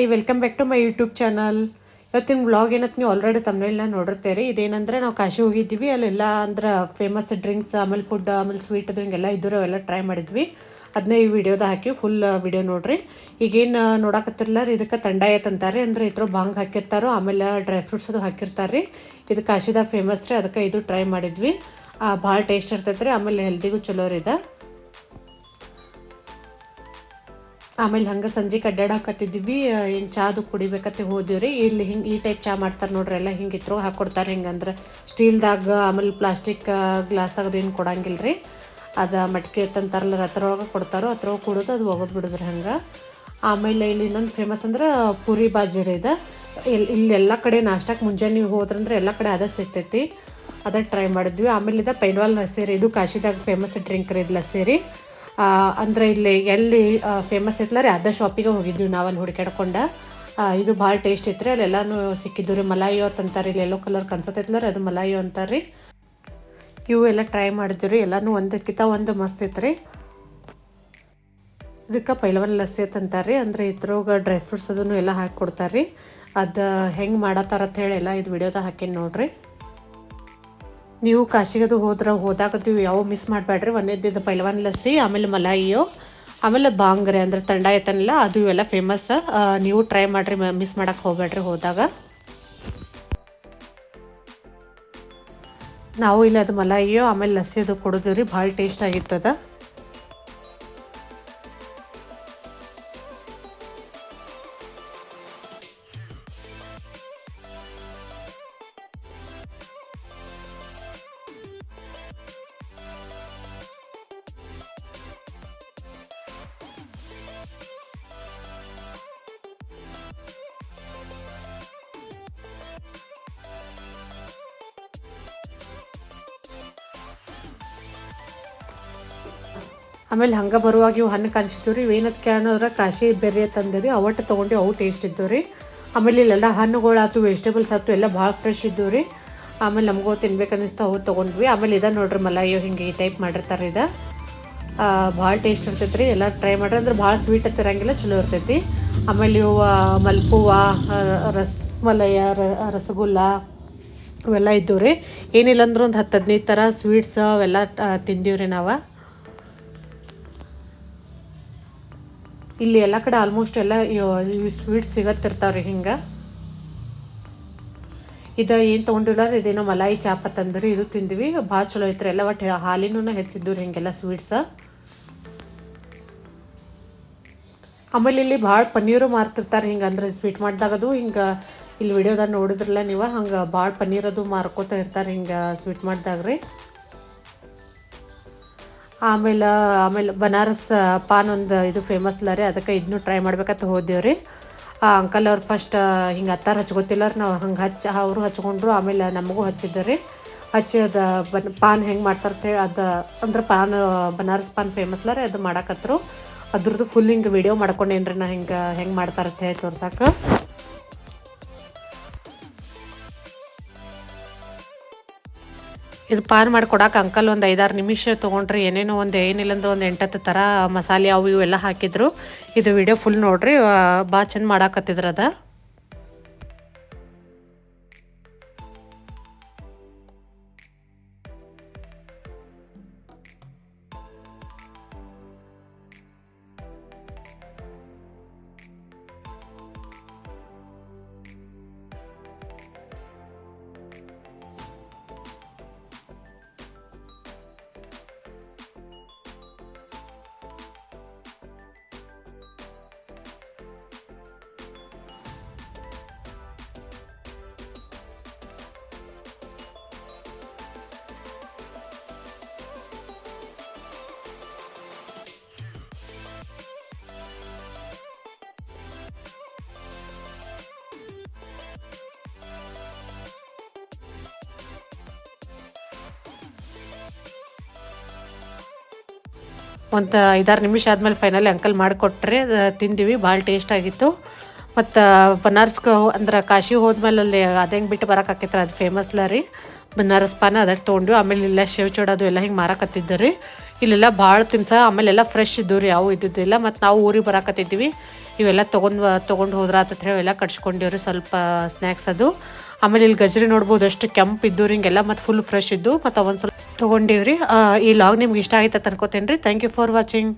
Hi welcome back to my YouTube channel. ಇವತ್ತಿನ vlog ಏನಂತ ನೀವು ಆಲ್ರೆಡಿ ತಮ್ಮನೆಲ್ಲ ನೋಡಿರ್ತೀರಿ. ಇದೇನಂದ್ರೆ ನಾವು ಕಾಶಿ ಹೋಗಿದ್ವಿ, ಅಲ್ಲೆಲ್ಲ ಅಂದ್ರೆ ಫೇಮಸ್ ಡ್ರಿಂಕ್ಸ್, ಆಮೇಲೆ ಫುಡ್, ಆಮೇಲೆ ಸ್ವೀಟ್ ಅದು ಹಿಂಗೆಲ್ಲ ಇದ್ದರು, ಅವೆಲ್ಲ ಟ್ರೈ ಮಾಡಿದ್ವಿ. ಅದನ್ನೇ ಈ ವಿಡಿಯೋದ ಹಾಕಿ ಫುಲ್ ವಿಡಿಯೋ ನೋಡ್ರಿ. ಈಗೇನು ನೋಡಕತ್ತಿರಲ್ಲ ರೀ, ಇದಕ್ಕೆ ತಂಡಾಯತ್ ಅಂತಾರೆ. ಅಂದರೆ ಇದ್ರ ಬಾಂಗ್ ಹಾಕಿರ್ತಾರೋ, ಆಮೇಲೆ ಡ್ರೈ ಫ್ರೂಟ್ಸ್ ಅದು ಹಾಕಿರ್ತಾರೆ ರೀ. ಇದು ಕಾಶಿದಾಗ ಫೇಮಸ್ ರೀ, ಅದಕ್ಕೆ ಇದು ಟ್ರೈ ಮಾಡಿದ್ವಿ. ಭಾಳ ಟೇಸ್ಟ್ ಇರ್ತೈತೆ ರೀ, ಆಮೇಲೆ ಹೆಲ್ದಿಗೂ ಚಲೋ ರೀ ಇದು. ಆಮೇಲೆ ಹಂಗೆ ಸಂಜೆಗೆ ಅಡ್ಡಾಡಕತ್ತಿದ್ವಿ. ಏನು ಚಾದು ಕುಡಿಬೇಕತ್ತೆ ಹೋದಿವಿ ರೀ. ಇಲ್ಲಿ ಹಿಂಗೆ ಈ ಟೈಪ್ ಚಾ ಮಾಡ್ತಾರೆ ನೋಡ್ರಿ, ಎಲ್ಲ ಹಿಂಗೆ ಇದ್ರು ಹಾಕ್ಕೊಡ್ತಾರೆ. ಹಿಂಗೆ ಅಂದ್ರೆ ಸ್ಟೀಲ್ದಾಗ, ಆಮೇಲೆ ಪ್ಲಾಸ್ಟಿಕ್ ಗ್ಲಾಸ್ದಾಗ ಅದು ಏನು ಕೊಡಂಗಿಲ್ಲ ರೀ. ಅದು ಮಟ್ಕೆ ತಂತಾರಲ್ಲ, ಹತ್ರೊಳಗೆ ಕೊಡ್ತಾರೋ, ಹತ್ರೊಳಗೆ ಕುಡಿದು ಅದು ಒಗದು ಬಿಡಿದ್ರಿ ಹಂಗೆ. ಆಮೇಲೆ ಇಲ್ಲಿ ಇನ್ನೊಂದು ಫೇಮಸ್ ಅಂದ್ರೆ ಪೂರಿ ಬಾಜಿ ರೀ ಇದು. ಇಲ್ಲಿ ಎಲ್ಲ ಕಡೆ ನಾಷ್ಟಕ್ಕೆ ಮುಂಜಾನೆ ನೀವು ಹೋದ್ರಂದ್ರೆ ಎಲ್ಲ ಕಡೆ ಅದೇ ಸಿಗ್ತೈತಿ. ಅದೇ ಟ್ರೈ ಮಾಡಿದ್ವಿ. ಆಮೇಲೆ ಇದು ಪೈನ್ವಾಲ್ ಲಸ್ಸಿ ರೀ, ಇದು ಕಾಶಿದಾಗ ಫೇಮಸ್ ಡ್ರಿಂಕ್ ರೀ ಇದು ಲಸ್ಸಿ ರೀ. ಅಂದರೆ ಇಲ್ಲಿ ಎಲ್ಲಿ ಫೇಮಸ್ ಐತ್ಲ ರೀ, ಅದೇ ಶಾಪಿಗೆ ಹೋಗಿದ್ವಿ ನಾವಲ್ಲಿ ಹುಡುಕಾಡ್ಕೊಂಡು. ಇದು ಭಾಳ ಟೇಸ್ಟ್ ಐತ್ರಿ. ಅಲ್ಲಿ ಎಲ್ಲನೂ ಸಿಕ್ಕಿದ್ದು ರೀ. ಮಲಾಯೋ ಅಂತಾರೆ, ಇಲ್ಲಿ ಎಲ್ಲೋ ಕಲರ್ ಕನ್ಸತ್ತೈತ್ಲ ರೀ, ಅದು ಮಲಾಯೋ ಅಂತಾರೆ ರೀ. ಇವು ಎಲ್ಲ ಟ್ರೈ ಮಾಡಿದ್ವಿ ರೀ. ಎಲ್ಲನೂ ಒಂದಕ್ಕಿಂತ ಒಂದು ಮಸ್ತ್ ಐತ್ರಿ. ಇದಕ್ಕೆ ಪೈಲ್ವಾನ್ ಲಸ್ಸಿ ಅಂತಾರೆ ರೀ. ಅಂದರೆ ಇದ್ರಾಗ ಡ್ರೈ ಫ್ರೂಟ್ಸ್ ಅದನ್ನು ಎಲ್ಲ ಹಾಕಿ ಕೊಡ್ತಾರೆ ರೀ. ಅದು ಹೆಂಗೆ ಮಾಡತ್ತಾರ ಅಂತ ಹೇಳಿ ಎಲ್ಲ ಇದು ವಿಡಿಯೋದಾಗ ಹಾಕೀನಿ ನೋಡ್ರಿ. ನೀವು ಕಾಶಿಗದು ಹೋದಾಗದು ಯಾವ ಮಿಸ್ ಮಾಡಬೇಡ್ರಿ. ಒಂದೇದ್ದು ಪೈಲ್ವಾನ್ ಲಸ್ಸಿ, ಆಮೇಲೆ ಮಲಾಯಿಯೋ, ಆಮೇಲೆ ಬಾಂಗ್ರೆ ಅಂದರೆ ತಂಡ ಐತನಲ್ಲ, ಅದು ಇವೆಲ್ಲ ಫೇಮಸ್. ನೀವು ಟ್ರೈ ಮಾಡಿರಿ, ಮಿಸ್ ಮಾಡೋಕ್ಕೆ ಹೋಗ್ಬೇಡ್ರಿ ಹೋದಾಗ. ನಾವು ಇಲ್ಲಿ ಅದು ಮಲಾಯಿಯೋ ಆಮೇಲೆ ಲಸ್ಸಿ ಅದು ಕೊಡಿದ್ವಿ ರೀ. ಭಾಳ ಟೇಸ್ಟ್ ಆಗಿತ್ತದ. ಆಮೇಲೆ ಹಂಗೆ ಬರುವಾಗ ಇವು ಹಣ್ಣು ಕಾಣಿಸಿದ್ವು ರೀ. ಇವೇನದಕ್ಕೆ ಅನ್ನೋದ್ರೆ ಕಾಶಿ ಬೆರ್ರಿ ತಂದಿರಿ, ಅವಟ್ಟು ತೊಗೊಂಡು ಅವು ಟೇಸ್ಟ್ ಇದ್ದವು ರೀ. ಆಮೇಲೆ ಇಲ್ಲೆಲ್ಲ ಹಣ್ಣುಗಳು ಆಯ್ತು, ವೆಜಿಟೇಬಲ್ಸ್ ಆಯ್ತು, ಎಲ್ಲ ಭಾಳ ಫ್ರೆಶ್ ಇದ್ದವು ರೀ. ಆಮೇಲೆ ನಮಗೂ ತಿನ್ಬೇಕು ಅನ್ನಿಸ್ತು, ಅವು ತೊಗೊಂಡ್ವಿ. ಆಮೇಲೆ ಇದು ನೋಡ್ರಿ ಮಲಾಯೋ, ಹಿಂಗೆ ಈ ಟೈಪ್ ಮಾಡಿರ್ತಾರೆ ಇದು. ಭಾಳ ಟೇಸ್ಟ್ ಇರ್ತೈತೆ ರೀ. ಎಲ್ಲ ಟ್ರೈ ಮಾಡ್ರಿ. ಅಂದ್ರೆ ಭಾಳ ಸ್ವೀಟ್ ಹತ್ತಿರಂಗಿಲ್ಲ, ಚಲೋ ಇರ್ತೈತಿ. ಆಮೇಲೆ ಇವು ಮಲ್ಪುವ, ರಸ್ಮಲಯ, ರಸಗುಲ್ಲ ಇವೆಲ್ಲ ಇದ್ದವು ರೀ. ಏನಿಲ್ಲ ಅಂದ್ರೆ ಒಂದು 10-15 ಥರ ಸ್ವೀಟ್ಸ್ ಅವೆಲ್ಲ ತಿಂದೀವಿ ರೀ ನಾವು. ಇಲ್ಲಿ ಎಲ್ಲ ಕಡೆ ಆಲ್ಮೋಸ್ಟ್ ಎಲ್ಲ ಇವು ಸ್ವೀಟ್ಸ್ ಸಿಗತ್ತಿರ್ತಾವೆ ರೀ ಹಿಂಗೆ. ಇದು ಏನು ತೊಗೊಂಡಿಲ್ಲ ರೀ, ಇದೇನೋ ಮಲಾಯಿ ಚಾಪ ತಂದ್ರಿ, ಇದು ತಿಂದ್ವಿ. ಭಾಳ ಚಲೋ ಐತ್ರಿ. ಎಲ್ಲ ಒಟ್ಟು ಹಾಲಿನೂ ಹೆಚ್ಚಿದ್ದು ರೀ ಹಿಂಗೆಲ್ಲ ಸ್ವೀಟ್ಸ್. ಆಮೇಲೆ ಇಲ್ಲಿ ಭಾಳ ಪನ್ನೀರು ಮಾರ್ತಿರ್ತಾರೆ ಹಿಂಗೆ. ಅಂದ್ರೆ ಸ್ವೀಟ್ ಮಾಡಿದಾಗದು ಹಿಂಗೆ ಇಲ್ಲಿ ವಿಡಿಯೋದಾಗ ನೋಡಿದ್ರಲ್ಲ ನೀವು, ಹಂಗೆ ಭಾಳ ಪನ್ನೀರದು ಮಾರ್ಕೋತಾ ಇರ್ತಾರೆ ಹಿಂಗೆ ಸ್ವೀಟ್ ಮಾಡಿದಾಗ ರೀ. ಆಮೇಲೆ ಬನಾರಸ್ ಪಾನ್ ಒಂದು ಇದು ಫೇಮಸ್ಲ ರೀ, ಅದಕ್ಕೆ ಇದನ್ನು ಟ್ರೈ ಮಾಡ್ಬೇಕಂತ ಹೋದೇವು ರೀ. ಆ ಅಂಕಲ್ ಅವ್ರು ಫಸ್ಟ್ ಹಿಂಗೆ ಅತ್ತಾರ ಹಚ್ಕೋತಿಲ್ಲ ರೀ, ನಾವು ಹಂಗೆ ಅವರು ಹಚ್ಕೊಂಡ್ರು. ಆಮೇಲೆ ನಮಗೂ ಹಚ್ಚಿದ್ದು ರೀ. ಹಚ್ಚಿ ಅದು ಪಾನ್ ಹೆಂಗೆ ಮಾಡ್ತಾರೆ ಅಂತ ಹೇಳಿ, ಅದು ಅಂದ್ರೆ ಪಾನ್ ಬನಾರಸ್ ಪಾನ್ ಫೇಮಸ್ಲ ರೀ, ಅದು ಮಾಡಕತ್ತರು. ಅದ್ರದ್ದು ಫುಲ್ ಹಿಂಗೆ ವಿಡಿಯೋ ಮಾಡ್ಕೊಂಡೇನು ರೀ ನಾ, ಹೆಂಗೆ ಮಾಡ್ತಾರಂತ ಹೇಳಿ ತೋರ್ಸಕ್ಕೆ. ಇದು ಪಾನ್ ಮಾಡಿಕೊಡಕ್ಕೆ ಅಂಕಲ್ ಒಂದು 5-6 ನಿಮಿಷ ತೊಗೊಂಡ್ರಿ. ಏನೇನೋ ಏನಿಲ್ಲ ಅಂದ್ರೆ ಒಂದು 8-10 ಥರ ಮಸಾಲೆ ಅವು ಇವೆಲ್ಲ ಹಾಕಿದ್ರು. ಇದು ವಿಡಿಯೋ ಫುಲ್ ನೋಡ್ರಿ, ಭಾಳ ಚಂದ ಮಾಡಾಕತ್ತಿದ್ರು ಅದು. ಒಂದು 5-6 ನಿಮಿಷ ಆದಮೇಲೆ ಫೈನಲಿ ಅಂಕಲ್ ಮಾಡಿಕೊಟ್ರೆ ತಿಂದಿವಿ. ಭಾಳ ಟೇಸ್ಟ್ ಆಗಿತ್ತು. ಮತ್ತು ಬನಾರಸ್ಗೆ ಅಂದ್ರೆ ಕಾಶಿ ಹೋದ್ಮೇಲೆ ಅಲ್ಲಿ ಅದು ಹೆಂಗೆ ಬಿಟ್ಟು ಬರೋಕ್ಕಾಕೈತ್ರ, ಅದು ಫೇಮಸ್ಲ ರೀ ಬನಾರಸ್ ಪಾನ. ಅದಕ್ಕೆ ತೊಗೊಂಡ್ವಿ. ಆಮೇಲೆ ಇಲ್ಲ ಶೇವ್ ಚೂಡ ಅದು ಎಲ್ಲ ಹಿಂಗೆ ಮಾರಾಕತ್ತಿದ್ದು ರೀ. ಇಲ್ಲೆಲ್ಲ ಭಾಳ ತಿನ್ಸ ಆಮೇಲೆಲ್ಲ ಫ್ರೆಶ್ ಇದ್ದವು ರೀ ಅವು ಇದ್ದಿದ್ದಿಲ್ಲ. ಮತ್ತು ನಾವು ಊರಿಗೆ ಬರಾಕತ್ತಿದ್ವಿ, ಇವೆಲ್ಲ ತೊಗೊಂಡು ಹೋದ್ರ ಆತತ್ರ ಇವೆಲ್ಲ ಕಟ್ಸ್ಕೊಂಡಿವ್ರಿ ಸ್ವಲ್ಪ ಸ್ನ್ಯಾಕ್ಸ್ ಅದು. ಆಮೇಲೆ ಇಲ್ಲಿ ಗಜ್ರಿ ನೋಡ್ಬೋದು ಎಷ್ಟು ಕೆಂಪು ಇದ್ದು ರೀ ಹಿಂಗೆಲ್ಲ, ಮತ್ತು ಫುಲ್ ಫ್ರೆಶ್ ಇದ್ದು. ಮತ್ತು ಅವೊಂದು ಸ್ವಲ್ಪ ತೊಗೊಂಡಿವ್ರಿ. ಈ ಲಾಗ್ ನಿಮ್ಗೆ ಇಷ್ಟ ಆಯ್ತು ಅನ್ಕೋತೇನೆ ರೀ. Thank you for watching.